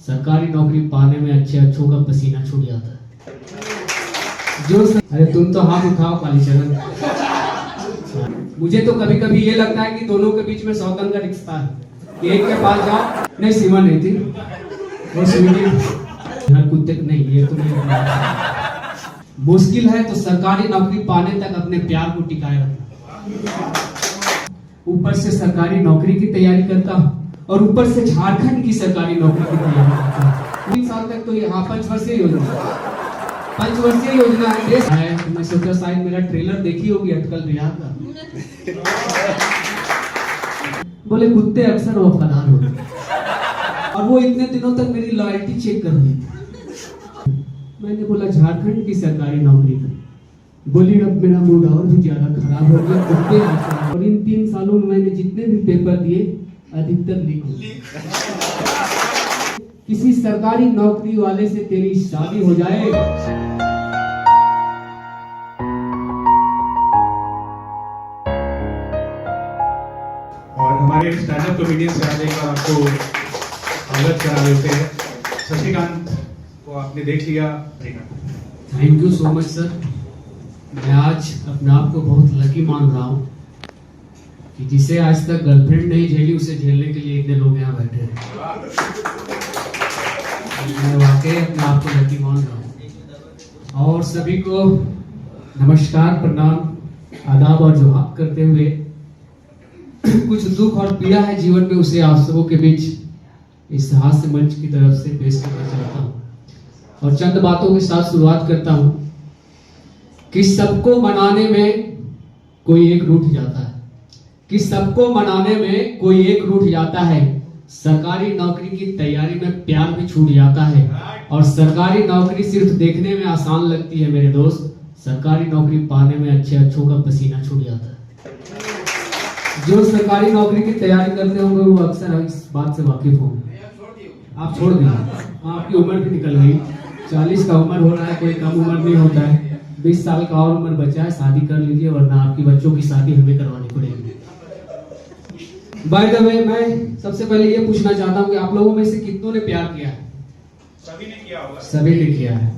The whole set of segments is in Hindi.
सरकारी नौकरी पाने में अच्छों का पसीना छूट जाता है। अरे तुम तो हाथ उठाओ कालीचरण। मुझे तो कभी कभी ये लगता है कि दोनों के बीच में सौतन का रिश्ता है कि एक के पास जाओ। नहीं, सीमा नहीं थी वो स्वीटी हर कुत्ते नहीं, ये तो नहीं। मुश्किल है तो सरकारी नौकरी पाने तक अपने प्यार को टिकाए रखना। ऊपर से सरकारी नौकरी की तैयारी करता हूँ और ऊपर से झारखंड की सरकारी नौकरी की तैयारी करता हूँ। 3 साल तक तो ये पंचवर्षीय योजना है देश है। मैं सोचा शायद मेरा ट्रेलर देखी होगी अटकल बिहार का। बोले कुत्ते अक्सर वफादार होते हैं और वो इतने दिनों तक मेरी लॉयल्टी चेक कर रही थी। मैंने बोला झारखंड की सरकारी नौकरी की। बोली अब मेरा मूड और भी ज्यादा खराब हो गया। और इन 3 सालों में मैंने जितने भी पेपर दिए अधिकतर लीक हो गए। किसी सरकारी नौकरी वाले से तेरी शादी हो जाए। और हमारे स्टैंड अप कॉमेडियन से आज एक बार आपको स्वागत करा देते हैं। शशिकांत को आपने देख लिया। Thank you so much sir. मैं आज अपने आप को बहुत लकी मान रहा हूँ कि जिसे आज तक गर्लफ्रेंड नहीं झेली उसे झेलने के लिए इतने लोग यहाँ बैठे हैं। मैं वाकई अपने आप को लकी मान रहा हूँ। और सभी को नमस्कार, प्रणाम, आदाब और जोहार करते हुए कुछ दुख और पीड़ा है जीवन में, उसे आप सबों के बीच इस हास्य मंच की तरफ से पेश करना चाहता हूँ और चंद बातों के साथ शुरुआत करता हूँ कि सबको मनाने में कोई एक रूठ जाता है। सरकारी नौकरी की तैयारी में प्यार भी छूट जाता है और सरकारी नौकरी सिर्फ देखने में आसान लगती है मेरे दोस्त, सरकारी नौकरी पाने में अच्छों का पसीना छूट जाता है। जो सरकारी नौकरी की तैयारी करते होंगे वो अक्सर इस बात से वाकिफ होंगे। आप छोड़ दिए, आपकी उम्र भी निकल गई। 40 का उम्र हो रहा है, कोई कम उम्र नहीं होता है। 20 साल का और उम्र बचा है, शादी कर लीजिए वरना आपकी बच्चों की शादी हमें करवानी पड़ेगी। बाय द वे, मैं सबसे पहले ये पूछना चाहता हूँ कि आप लोगों में से कितनों ने प्यार किया है? सभी ने किया होगा। सभी ने किया है।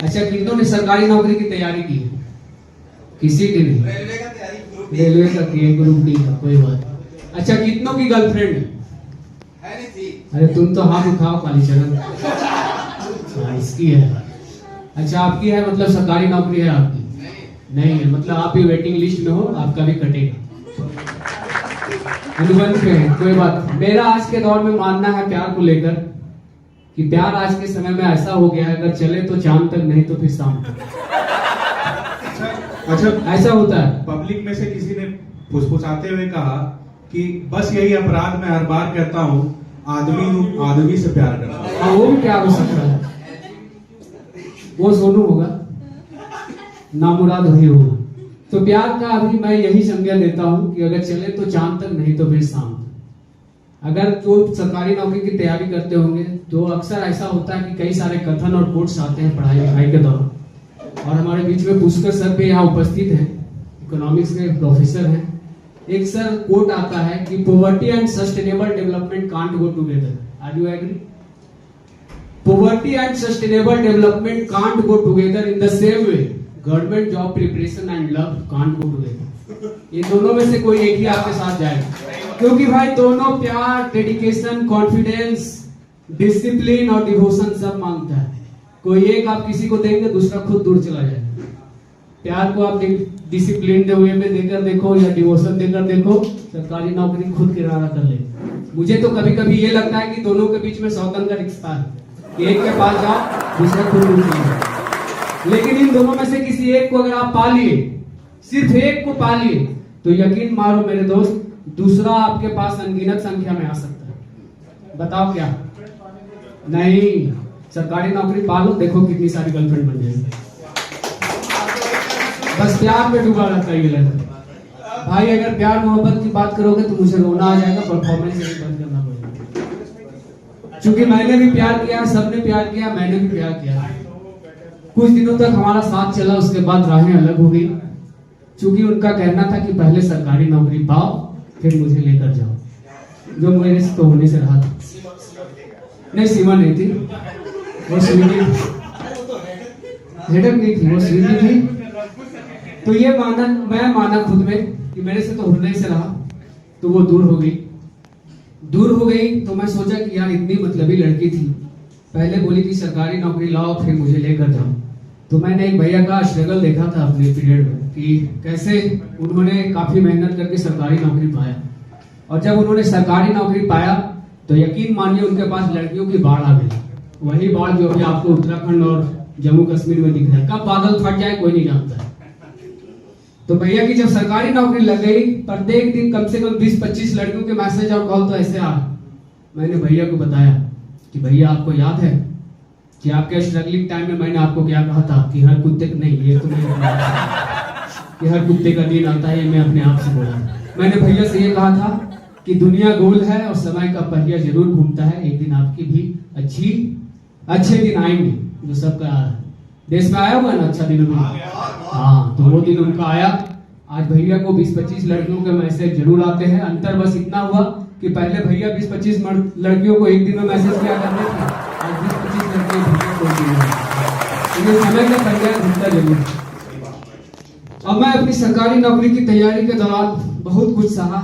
अच्छा, कितनों ने सरकारी नौकरी की तैयारी की है? किसी की नहीं। रेलवे का किया, ग्रुप डी का, कोई बात। अच्छा, कितनों की गर्लफ्रेंड है? अरे तुम तो हाथ उठाओ कालीचरण। इसकी है। अच्छा, आपकी है, मतलब सरकारी नौकरी है आपकी? नहीं है, मतलब आप भी वेटिंग लिस्ट में हो, आपका भी कटेगा। अनुबंध पे है, कोई बात। मेरा आज के दौर में मानना है प्यार को लेकर कि प्यार आज के समय में ऐसा हो गया है, अगर चले तो चांद तक, नहीं तो फिर शाम तक। अच्छा, ऐसा होता है। पब्लिक में से किसी ने फुसफुसाते हुए कहा कि बस यही अपराध मैं हर बार कहता हूँ, आदमी से प्यार करता हूँ। वो भी प्यार हो सकता है, वो सोनू होगा, नामुराद वही होगा। तो प्यार का अभी मैं यही संज्ञा लेता हूँ कि अगर चले तो चांद तक, नहीं तो फिर शाम तक। अगर जो सरकारी नौकरी की तैयारी करते होंगे तो अक्सर ऐसा होता है कि कई सारे कथन और कोट्स आते हैं पढ़ाई लिखाई के दौरान। और हमारे बीच में पुष्कर सर भी यहाँ उपस्थित हैं, इकोनॉमिक्स के प्रोफेसर हैं। एक सर कोट आता है कि poverty and sustainable development can't go together. Are you agree? Poverty and sustainable development can't go together in the same way. Government job preparation and love can't go together. ये दोनों में से कोई एक ही आपके साथ जाएगा, क्योंकि भाई दोनों प्यार, डेडिकेशन, कॉन्फिडेंस, डिसिप्लिन और डिवोशन सब मांगता है। कोई एक आप किसी को देंगे, दूसरा खुद दूर चला जाएगा। प्यार को आप डिसिप्लिन वे में देकर देखो या डिवोशन देकर देखो, सरकारी नौकरी खुद किराया कर ले। मुझे तो कभी कभी ये लगता है कि दोनों के बीच में सौतन का रिश्ता है। एक के पास जाओ, दूसरा खुद दूर चला जाए। लेकिन इन दोनों में से किसी एक को अगर आप पा लिए, सिर्फ एक को पा लिए, तो यकीन मारो मेरे दोस्त, दूसरा आपके पास अनगिनत संख्या में आ सकता है। बताओ क्या? नहीं, सरकारी नौकरी पा लो, देखो कितनी सारी गर्लफ्रेंड बन जाएगी। बस प्यार में डूबा रहता है ये लड़का। भाई अगर प्यार मोहब्बत की बात करोगे तो मुझे रोना आ जाएगा, परफॉर्मेंस बंद करना पड़ेगा। क्योंकि मैंने भी प्यार किया, सबने प्यार किया, मैंने भी प्यार किया। कुछ दिनों तक हमारा साथ चला, उसके बाद राहें अलग हो गई। क्योंकि उनका कहना था कि पहले सरकारी नौकरी पाओ, फिर मुझे लेकर जाओ, जो मेरे से तो होने से रहा था। नहीं सीमा नहीं थी, वो स्वीटी हेडक नहीं थी, वो स्वीटी थी। तो ये मैं माना खुद में कि मेरे से तो हृदय से रहा, तो वो दूर हो गई। तो मैं सोचा कि यार इतनी मतलबी लड़की थी, पहले बोली कि सरकारी नौकरी लाओ फिर मुझे लेकर जाओ। तो मैंने एक भैया का स्ट्रगल देखा था अपने पीरियड में कि कैसे उन्होंने काफी मेहनत करके सरकारी नौकरी पाया, और जब उन्होंने सरकारी नौकरी पाया तो यकीन मानिए उनके पास लड़कियों की बाढ़ आ गई। वही बाढ़ जो अभी आपको उत्तराखंड और जम्मू कश्मीर में दिख रहा है, कब बादल फट जाए कोई नहीं जानता है। तो भैया की जब सरकारी नौकरी लग गई, प्रत्येक दिन कम से कम 20-25 लड़कियों के मैसेज और कॉल तो ऐसे आ। मैंने भैया को बताया कि भैया आपको याद है कि आपके स्ट्रगलिंग टाइम में मैंने आपको क्या कहा था कि हर कुत्ते नहीं, ये तो नहीं कि हर कुत्ते का दिन आता है, ये मैं अपने आप से बोला। मैंने भैया से ये कहा था कि दुनिया गोल है और समय का पहिया जरूर घूमता है, एक दिन आपकी भी अच्छे दिन आएंगे जो सबका देश में आया हुआ ना अच्छा दिन में। हाँ, तो वो दिन उनका आया। आज भैया को 20-25 लड़कियों के मैसेज जरूर आते हैं। अंतर बस इतना हुआ कि पहले भैया 20-25 लड़कियों को एक दिन में मैसेज किया करते थे, आज 20-25 लड़कियों भैया को एक दिन में। समय का पहिया घूमता जरूर। अब मैं अपनी सरकारी नौकरी की तैयारी के दौरान बहुत कुछ सहा,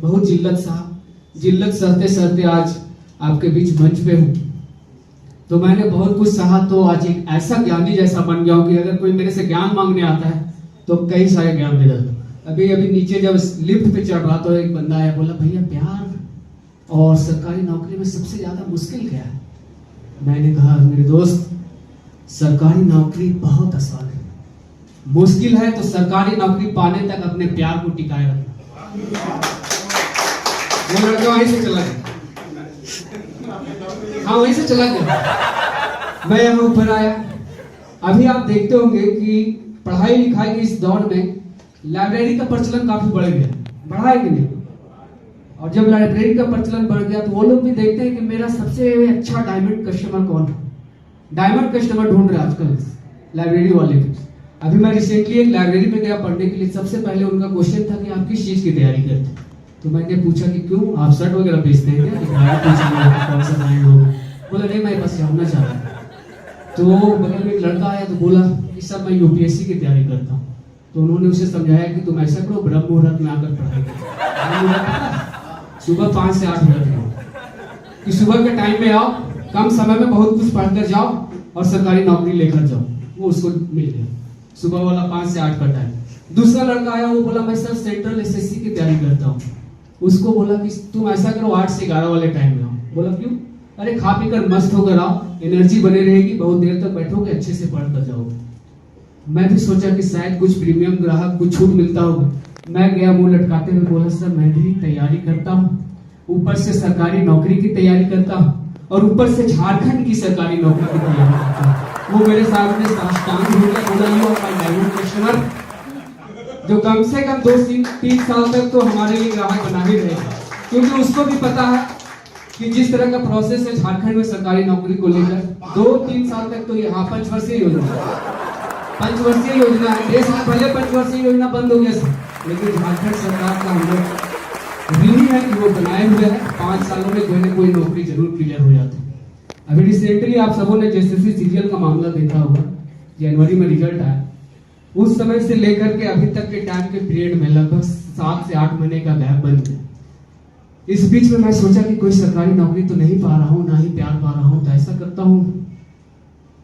बहुत जिल्लत सहते आज आपके बीच मंच पे हूँ। तो मैंने बहुत कुछ सहा, तो आज एक ऐसा ज्ञानी जैसा बन गया हूँ कि अगर कोई मेरे से ज्ञान मांगने आता है तो कई सारे ज्ञान दे देता हूँ। अभी नीचे जब लिफ्ट पे चढ़ रहा तो एक बंदा आया, बोला भैया प्यार और सरकारी नौकरी में सबसे ज्यादा मुश्किल क्या है? मैंने कहा मेरे दोस्त, सरकारी नौकरी बहुत आसान है, मुश्किल है तो सरकारी नौकरी पाने तक अपने प्यार को टिकाए रखना। वो लड़का वहीं से चला गया। हाँ, वहीं से चला गया। मैं यहाँ ऊपर आया। अभी आप देखते होंगे कि पढ़ाई लिखाई के इस दौर में लाइब्रेरी का प्रचलन काफी बढ़ गया, बढ़ा है कि नहीं? और जब लाइब्रेरी का प्रचलन बढ़ गया तो वो लोग भी देखते हैं कि मेरा सबसे अच्छा डायमंड कस्टमर कौन है। डायमंड कस्टमर ढूंढ रहे आजकल लाइब्रेरी वाले भी। अभी मैं रिसेंटली एक लाइब्रेरी में गया पढ़ने के लिए। सबसे पहले उनका क्वेश्चन था कि आप किस चीज की तैयारी करते? तो मैंने पूछा कि क्यों, आप शर्ट वगैरह बेचते हैं क्या? कौन सा ब्रांड हो? बोला नहीं, मैं बस जानना चाह रहा हूँ। तो बगल में एक लड़का आया तो बोला कि सर मैं यूपीएससी की तैयारी करता हूँ। तो उन्होंने उसे समझाया कि तुम ऐसा करो, ब्रह्म मुहूर्त में आकर पढ़ाई करो। सुबह 5 से 8 बजे कि सुबह के टाइम में आओ, कम समय में बहुत कुछ पढ़कर जाओ और सरकारी नौकरी लेकर जाओ। वो उसको मिल गया सुबह वाला 5 से 8 का टाइम। दूसरा लड़का आया, वो बोला मैं सर सेंट्रल एसएससी की तैयारी करता हूँ। उसको बोला कि तुम ऐसा करो 8 से 11 वाले टाइम में आओ। बोला क्यों? अरे खा पी कर मस्त होकर आओ, एनर्जी बनी रहेगी, बहुत देर तक बैठोगे, अच्छे से पढ़ कर जाओगे। मैं भी सोचा कि शायद कुछ प्रीमियम ग्राहक कुछ छूट मिलता होगा। मैं गया मुंह लटकाते हुए, बोला सर मैं भी तैयारी करता हूँ, ऊपर से सरकारी नौकरी की तैयारी करता हूँ और ऊपर से झारखंड की सरकारी नौकरी की तैयारी करता हूँ। वो मेरे सामने साष्टांग हो गया, बोला you are my diamond customer, जो कम से कम 2-3 साल तक तो हमारे लिए ग्राहक बना ही रहेगा, क्योंकि उसको भी पता है कि जिस तरह का प्रोसेस है झारखंड में सरकारी नौकरी को लेकर 2-3 साल तक तो यहाँ 5 वर्षीय योजना है। देश में पहले 5 वर्षीय योजना बंद हो गया था, लेकिन झारखंड सरकार का हम लोग ऋणी है कि वो बनाए हुए हैं 5 सालों में कोई ना कोई नौकरी जरूर क्लियर हो जाती है। अभी रिसेंटली आप सबों ने जेएसएससी सीरियल का मामला देखा होगा, जनवरी में रिजल्ट आया। उस समय से लेकर के अभी तक के टाइम के पीरियड में लगभग 7 से 8 महीने का गैप बन गया। इस बीच में मैं सोचा कि कोई सरकारी नौकरी तो नहीं पा रहा हूँ, ना ही प्यार पा रहा हूँ, तो ऐसा करता हूँ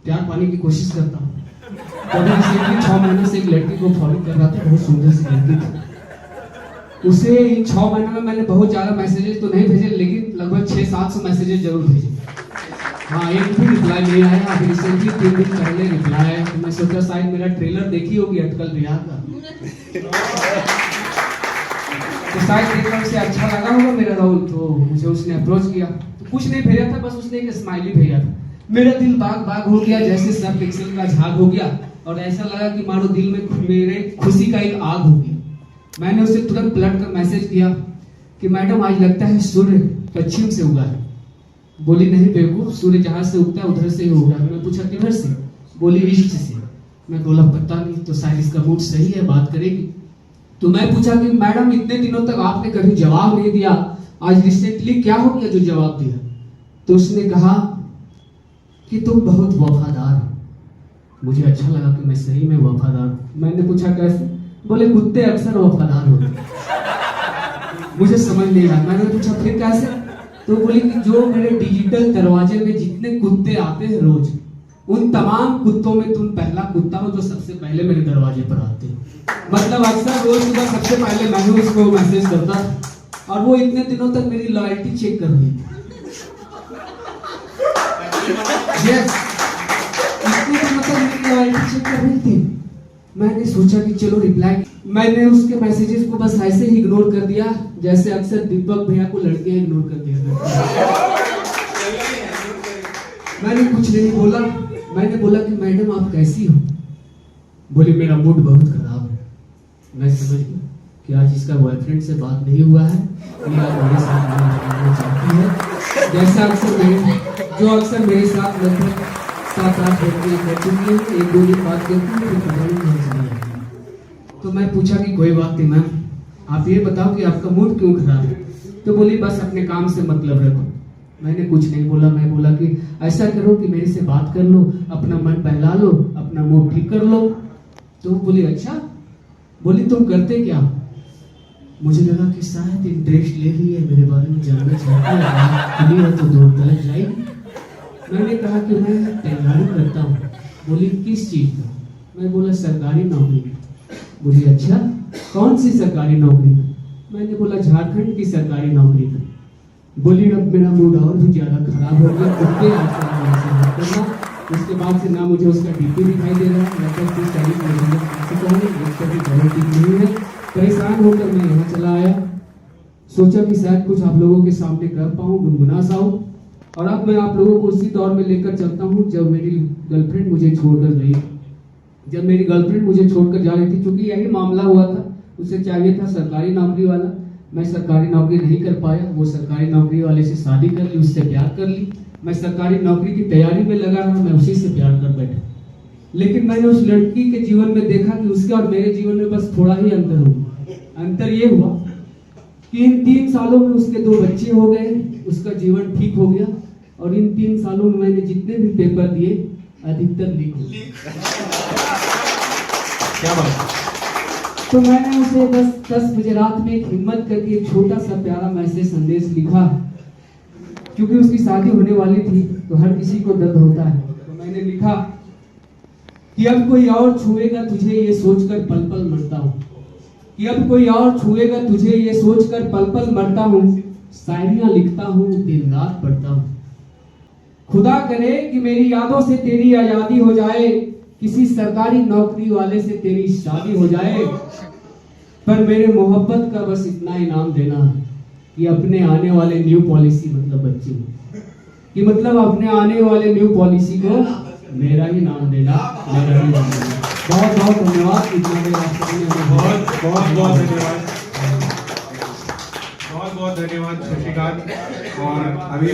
प्यार पाने की कोशिश करता हूँ। तो अभी रिसेंटली 6 महीने से एक लड़की को फॉलो कर रहा था, बहुत सुंदर सी लड़की थी। उसे इन 6 महीनों में मैंने बहुत ज्यादा मैसेजेस तो नहीं भेजे, लेकिन लगभग 600-700 मैसेजेस जरूर भेजे। हाँ, एक भी रिप्लाई नहीं आया। अभी रिसेंटली 3 दिन पहले रिप्लाई आया, तो मैं सोचा शायद मेरा ट्रेलर देखी होगी अटकल बिहार का, तो शायद देखकर उसे अच्छा लगा होगा मेरा रोल, तो मुझे उसने अप्रोच किया। तो कुछ नहीं भेजा था, बस उसने एक स्माइली भेजा था। मेरा दिल बाग हो गया, जैसे सब पिक्सल का झाग हो गया, और ऐसा लगा कि मानो दिल में मेरे खुशी का एक आग हो गया। मैंने उसे तुरंत पलट कर मैसेज किया कि मैडम आज लगता है सूर्य पश्चिम से उगा है। बोली नहीं बेवकूफ, सूर्य जहां से उगता है उधर से ही उगा है। मैं पूछा किधर से? बोली ईस्ट से। मैं बोला पता नहीं, तो शायद इसका मूड सही है, बात करेगी। तो मैं पूछा कि मैडम इतने दिनों तक आपने कभी जवाब नहीं दिया, आज रिसेंटली क्या हो गया जो जवाब दिया? तो उसने कहा कि तुम बहुत वफादार हो। मुझे अच्छा लगा कि मैं सही में वफादार हूं। मैंने पूछा कैसे? बोले कुत्ते अक्सर वफादार होते हैं। मुझे समझ नहीं आया। मैंने पूछा फिर कैसे? तो बोली कि जो मेरे डिजिटल दरवाजे में जितने कुत्ते आते हैं रोज, उन तमाम कुत्तों में तुम पहला कुत्ता हो जो सबसे पहले मेरे दरवाजे पर आते हो। मतलब अक्सर रोज सुबह सबसे पहले मैंने उसको मैसेज करता और वो इतने दिनों तक मेरी लॉयल्टी चेक कर रही थी। Yes, इसको तो मतलब मेरी लॉयल्टी चेक कर रही थी। मैंने सोचा कि चलो रिप्लाई, मैंने उसके मैसेजेस को बस ऐसे ही इग्नोर कर दिया जैसे अक्सर दीपक भैया को लड़कियां इग्नोर कर दिया। मैंने कुछ नहीं बोला। मैंने बोला कि मैडम आप कैसी हो? बोली मेरा मूड बहुत खराब है। मैं समझ गया कि आज इसका बॉयफ्रेंड से बात नहीं हुआ है, ये आज मेरे साथ बात करना चाहती है। जैसा अक्सर मेरे साथ लगभग 7-8 लड़कियां कर चुकी हैं, 1-2 दिन बात करती है फिर पता नहीं कहाँ चली जाती है। तो मैं पूछा कि कोई बात नहीं मैम, आप ये बताओ कि आपका मूड क्यों खराब है? तो बोली बस अपने काम से मतलब रखो। मैंने कुछ नहीं बोला। मैं बोला कि ऐसा करो कि मेरे से बात कर लो, अपना मन बहला लो, अपना मूड ठीक कर लो। तो बोली अच्छा। बोली तुम करते क्या? मुझे लगा कि शायद इंटरेस्ट ले रही है, मेरे बारे में जानना चाहती है, तो दो तरह जाएगी। मैंने कहा कि मैं तैयारी करता हूँ। बोली किस चीज का? मैं बोला सरकारी नौकरी की। बोली अच्छा, कौन सी सरकारी नौकरी? मैंने बोला झारखंड की सरकारी नौकरी की। बोली अब मेरा मूड और भी ज्यादा खराब हो गया। कुत्ते करना, उसके बाद से ना मुझे उसका डीपी दिखाई दे रहा है, नहीं है। परेशान होकर मैं यहाँ चला आया। सोचा कि शायद कुछ आप लोगों के सामने कर पाऊँ, गुनगुना सा हूँ। और अब मैं आप लोगों को उसी दौर में लेकर चलता हूँ जब मेरी गर्लफ्रेंड मुझे छोड़कर गई। जब मेरी गर्लफ्रेंड मुझे छोड़कर जा रही थी, क्योंकि यही मामला हुआ था। उसे चाहिए था सरकारी नौकरी वाला, मैं सरकारी नौकरी नहीं कर पाया। वो सरकारी नौकरी वाले से शादी कर ली, उससे प्यार कर ली। मैं सरकारी नौकरी की तैयारी में लगा रहा, मैं उसी से प्यार कर बैठा। लेकिन मैंने उस लड़की के जीवन में देखा कि उसके और मेरे जीवन में बस थोड़ा ही अंतर हुआ। अंतर ये हुआ कि इन 3 सालों में उसके 2 बच्चे हो गए, उसका जीवन ठीक हो गया। और इन 3 सालों में मैंने जितने भी पेपर दिए अधिकतर लीक हो गए। क्या बात? तो मैंने उसे बस 10 बजे रात में एक हिम्मत करके एक छोटा सा प्यारा मैसेज संदेश लिखा, क्योंकि उसकी शादी होने वाली थी तो हर किसी को दर्द होता है। तो मैंने लिखा कि अब कोई और छुएगा तुझे ये सोचकर पल पल मरता हूँ, कि अब कोई और छुएगा तुझे ये सोचकर पल पल मरता हूँ। शायरियां लिखता हूँ, दिन रात पढ़ता हूँ। खुदा करे कि मेरी यादों से तेरी आजादी हो जाए, किसी सरकारी नौकरी वाले से तेरी शादी हो जाए। पर मेरे मोहब्बत का बस इतना इनाम देना कि अपने आने वाले न्यू पॉलिसी मतलब बच्चे कि मतलब अपने आने वाले न्यू पॉलिसी को मेरा ही नाम देना, मेरा ही नाम देना। बहुत बहुत धन्यवाद। इतना देर आप सभी ने बहुत धन्यवाद, बहुत धन्यवाद शशिकांत। और अभी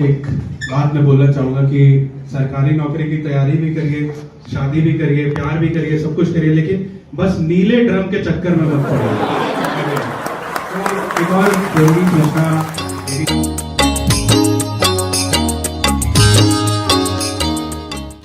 एक बात मैं बोलना चाहूंगा कि सरकारी नौकरी की तैयारी भी करिए, शादी भी करिए, प्यार भी करिए, सब कुछ करिए, लेकिन बस नीले ड्रम के चक्कर में मत पड़िए। एक और जरूरी प्रश्न